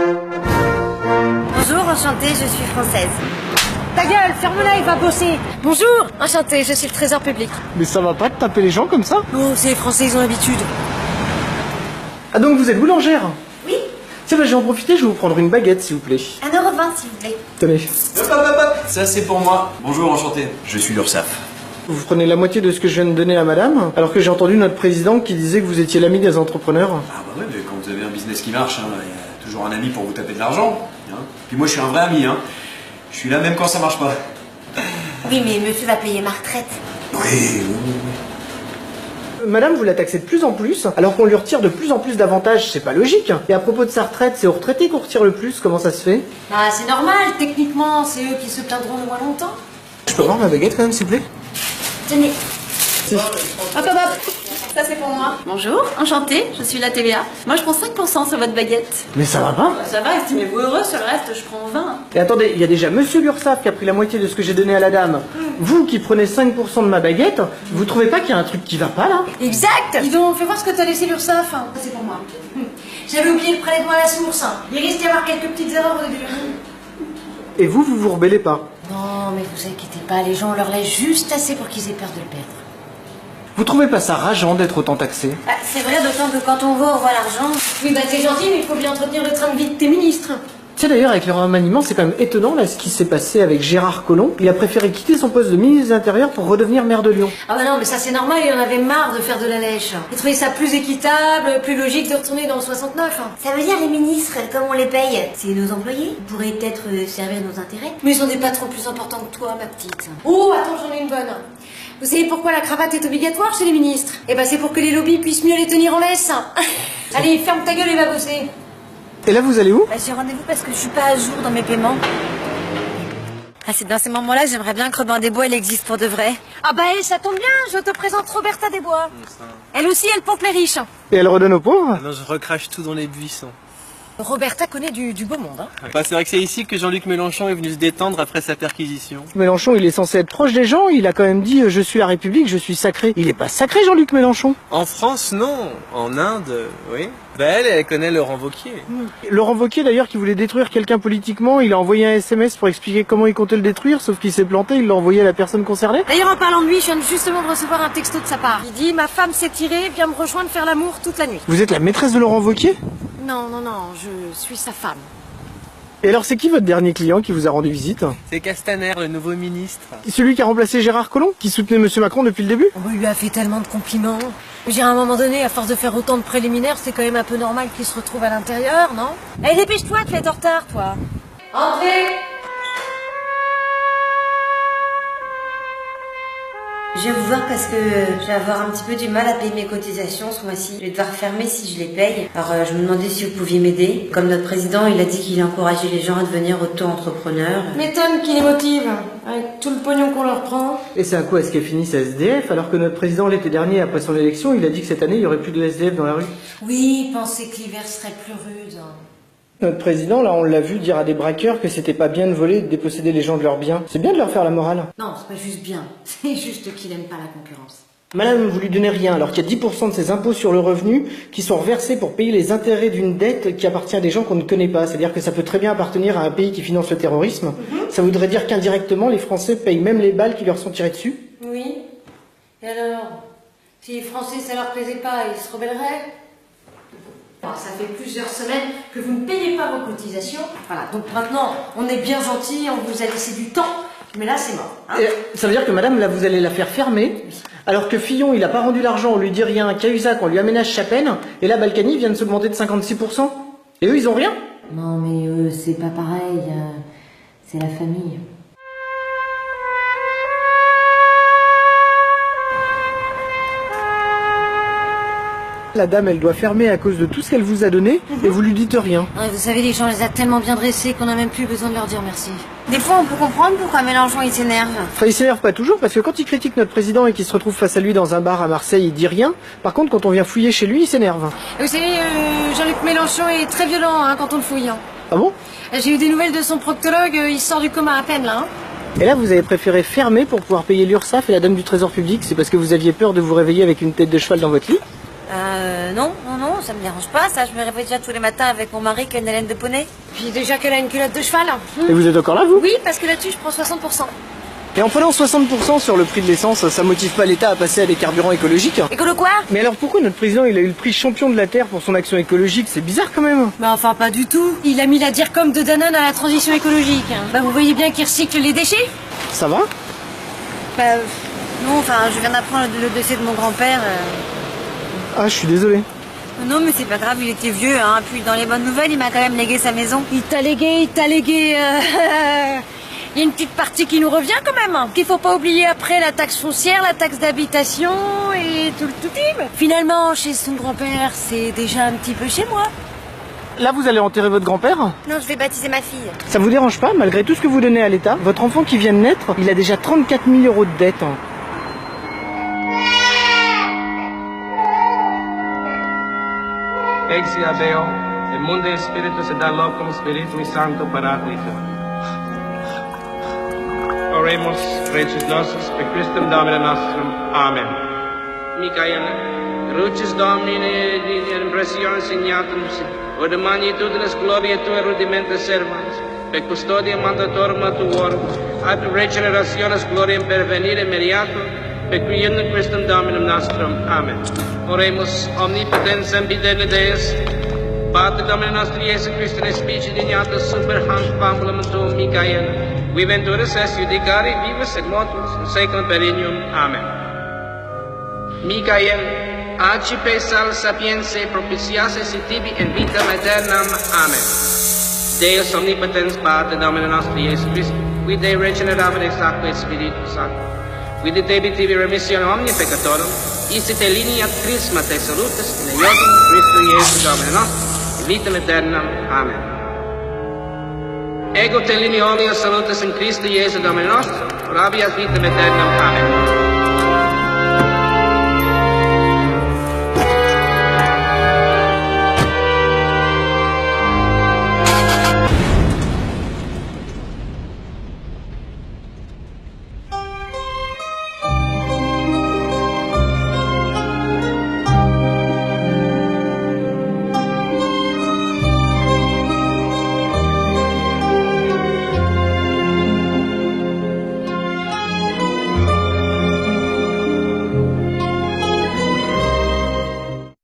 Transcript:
Bonjour, enchantée, je suis française. Ta gueule, ferme-la, il va bosser. Bonjour, enchantée, je suis le trésor public. Mais ça va pas de taper les gens comme ça? Oh, c'est les Français, ils ont l'habitude. Ah donc vous êtes boulangère? Oui, Tiens, bah, je vais en profiter, je vais vous prendre une baguette s'il vous plaît. 1,20 € s'il vous plaît. Tenez. Hop. Ça c'est pour moi. Bonjour, enchanté. Je suis l'URSSAF. Vous prenez la moitié de ce que je viens de donner à madame, alors que j'ai entendu notre président qui disait que vous étiez l'ami des entrepreneurs. Ah bah ouais, mais quand vous avez un business qui marche, il y a toujours un ami pour vous taper de l'argent. Hein. Puis moi je suis un vrai ami, hein. Je suis là même quand ça marche pas. Oui, mais monsieur va payer ma retraite. Oui. Madame, vous la taxez de plus en plus, alors qu'on lui retire de plus en plus d'avantages, c'est pas logique. Et à propos de sa retraite, c'est aux retraités qu'on retire le plus, comment ça se fait? Bah, c'est normal, techniquement, c'est eux qui se plaindront le moins longtemps. Je peux avoir ma baguette quand même s'il vous plaît? Tenez. Hop. Ça, c'est pour moi. Bonjour, enchantée, je suis la TVA. Moi, je prends 5% sur votre baguette. Mais ça va pas? Ça va, estimez-vous heureux, sur le reste, je prends 20. Et attendez, il y a déjà monsieur l'URSSAF qui a pris la moitié de ce que j'ai donné à la dame. Vous qui prenez 5% de ma baguette, vous trouvez pas qu'il y a un truc qui va pas là? Exact. Dis donc, fais voir ce que t'as laissé l'URSSAF. Ça, c'est pour moi. J'avais oublié le prélèvement à la source. Il risque d'y avoir quelques petites erreurs au début. Et vous vous rebellez pas? Non, mais vous inquiétez pas, les gens, on leur laisse juste assez pour qu'ils aient peur de le perdre. Vous trouvez pas ça rageant d'être autant taxé? Ah, c'est vrai, d'autant que quand on voit l'argent. Oui, bah c'est gentil, mais il faut bien entretenir le train de vie de tes ministres. Tiens d'ailleurs, avec le remaniement, c'est quand même étonnant là ce qui s'est passé avec Gérard Collomb. Il a préféré quitter son poste de ministre de l'Intérieur pour redevenir maire de Lyon. Ah bah non, mais ça c'est normal, il en avait marre de faire de la lèche. Il trouvait ça plus équitable, plus logique de retourner dans le 69. Ça veut dire les ministres, comme on les paye, c'est nos employés. Ils pourraient peut-être servir nos intérêts. Mais ils ont des patrons plus importants que toi, ma petite. Oh, attends, j'en ai une bonne. Vous savez pourquoi la cravate est obligatoire chez les ministres? Eh ben c'est pour que les lobbies puissent mieux les tenir en laisse. Allez, ferme ta gueule et va bosser. Et là vous allez où? Bah, j'ai rendez-vous parce que je suis pas à jour dans mes paiements. Ah, c'est dans ces moments-là, j'aimerais bien que Robin des Bois, il existe pour de vrai. Ah bah ça tombe bien, je te présente Roberta Desbois. Elle aussi, elle pompe les riches. Et elle redonne aux pauvres? Non, je recrache tout dans les buissons. Roberta connaît du beau monde. Hein. Enfin, c'est vrai que c'est ici que Jean-Luc Mélenchon est venu se détendre après sa perquisition. Mélenchon, il est censé être proche des gens, il a quand même dit je suis la République, je suis sacré. Il est pas sacré Jean-Luc Mélenchon. En France, non. En Inde, oui. Bah elle connaît Laurent Wauquiez. Laurent Wauquiez d'ailleurs qui voulait détruire quelqu'un politiquement, il a envoyé un SMS pour expliquer comment il comptait le détruire, sauf qu'il s'est planté, il l'a envoyé à la personne concernée. D'ailleurs, en parlant de lui, je viens justement de recevoir un texto de sa part. Il dit, ma femme s'est tirée, viens me rejoindre faire l'amour toute la nuit. Vous êtes la maîtresse de Laurent Wauquiez? Non, je suis sa femme. Et alors c'est qui votre dernier client qui vous a rendu visite? C'est Castaner, le nouveau ministre. Celui qui a remplacé Gérard Collomb, qui soutenait monsieur Macron depuis le début? On lui a fait tellement de compliments. Je dirais à un moment donné, à force de faire autant de préliminaires, c'est quand même un peu normal qu'il se retrouve à l'intérieur, non? Allez, dépêche-toi, tu es en retard, toi. Entrez! Je vais vous voir parce que je vais avoir un petit peu du mal à payer mes cotisations ce mois-ci. Je vais devoir fermer si je les paye. Alors je me demandais si vous pouviez m'aider. Comme notre président, il a dit qu'il encourageait les gens à devenir auto-entrepreneurs. M'étonne qui les motive, avec tout le pognon qu'on leur prend. Et c'est à quoi est-ce qu'elle finit sa SDF alors que notre président l'été dernier, après son élection, il a dit que cette année il y aurait plus de SDF dans la rue? Oui, pensez que l'hiver serait plus rude. Notre président, là, on l'a vu dire à des braqueurs que c'était pas bien de voler et de déposséder les gens de leurs biens. C'est bien de leur faire la morale. Non, c'est pas juste bien, c'est juste qu'il aime pas la concurrence. Madame, vous lui donnez rien, alors qu'il y a 10% de ses impôts sur le revenu qui sont reversés pour payer les intérêts d'une dette qui appartient à des gens qu'on ne connaît pas. C'est-à-dire que ça peut très bien appartenir à un pays qui finance le terrorisme. Ça voudrait dire qu'indirectement, les Français payent même les balles qui leur sont tirées dessus. Oui. Et alors, si les Français ça leur plaisait pas, ils se rebelleraient? Alors, ça fait plusieurs semaines que vous ne payez pas vos cotisations. Voilà, donc maintenant, on est bien gentil, on vous a laissé du temps, mais là, c'est mort. Hein. Et ça veut dire que madame, là, vous allez la faire fermer, alors que Fillon, il a pas rendu l'argent, on lui dit rien, Cahuzac, on lui aménage sa peine, et là, Balkany vient de s'augmenter de 56%. Et eux, ils ont rien. Non mais c'est pas pareil, c'est la famille. La dame, elle doit fermer à cause de tout ce qu'elle vous a donné, et vous lui dites rien. Ouais, vous savez, les gens les a tellement bien dressés qu'on n'a même plus besoin de leur dire merci. Des fois on peut comprendre pourquoi Mélenchon il s'énerve. Enfin, il s'énerve pas toujours, parce que quand il critique notre président et qu'il se retrouve face à lui dans un bar à Marseille, il dit rien. Par contre, quand on vient fouiller chez lui, il s'énerve. Vous savez, Jean-Luc Mélenchon est très violent quand on le fouille. Hein. Ah bon? J'ai eu des nouvelles de son proctologue, il sort du coma à peine là. Hein. Et là, vous avez préféré fermer pour pouvoir payer l'URSSAF et la dame du Trésor public, c'est parce que vous aviez peur de vous réveiller avec une tête de cheval dans votre lit? Non, ça me dérange pas, ça. Je me réveille déjà tous les matins avec mon mari qui a une haleine de poney. Puis déjà qu'elle a une culotte de cheval. Et vous êtes encore là, vous? Oui, parce que là-dessus, je prends 60%. Et en prenant 60% sur le prix de l'essence, ça motive pas l'État à passer à des carburants écologiques? Écolo quoi? Mais alors pourquoi notre président il a eu le prix champion de la Terre pour son action écologique? C'est bizarre quand même. Bah enfin pas du tout. Il a mis la DIRCOM de Danone à la transition écologique. Bah vous voyez bien qu'il recycle les déchets. Ça va? Bah, non, enfin, je viens d'apprendre le décès de mon grand-père. Ah, je suis désolé. Non, mais c'est pas grave, il était vieux, hein. Puis dans les bonnes nouvelles, il m'a quand même légué sa maison. Il t'a légué, Il y a une petite partie qui nous revient quand même. Qu'il faut pas oublier après la taxe foncière, la taxe d'habitation et tout le tout-team. Finalement, chez son grand-père, c'est déjà un petit peu chez moi. Là, vous allez enterrer votre grand-père? Non, je vais baptiser ma fille. Ça vous dérange pas, malgré tout ce que vous donnez à l'État? Votre enfant qui vient de naître, il a déjà 34 000 € de dette. Exia Deo, et Mundi Spiritus et da locum Spiritui Sancto Paraclito. Oremus, Regis Nosus, per Christum Domine nostrum. Amen. Michael, Rucis Domine, impressiones signatum, od magnitudines gloria tua rudimenta servans, per custodia mandatorum tuorum, ad regenerationes gloriam pervenire mediator, per quiendum Christum Dominum nostrum. Amen. Oremus, omnipotens ambidene Deus, Pater Domine nostri Iesu Christi, in specie dignatus super hanc pamulum tuum, Michael, qui venturus est judicari vivus et mortus, in saeculum perennium. Amen. Michael, accipe sal sapiense propitiasse si tibi in vitam aeternam. Amen. Deus omnipotens Pater Domine nostri Iesu Christi, qui Dei regeneravit ex aquae Spiritus Sancto, qui de debitivi remission omnia peccatorum, isite lineat crisma te salutis, in eodum Christo Iesu Domine nostrum, in vitam aeternam. Amen. Ego te linea oleo salutis in Christo Iesu Domine nostrum, rabias vitam aeternam. Amen.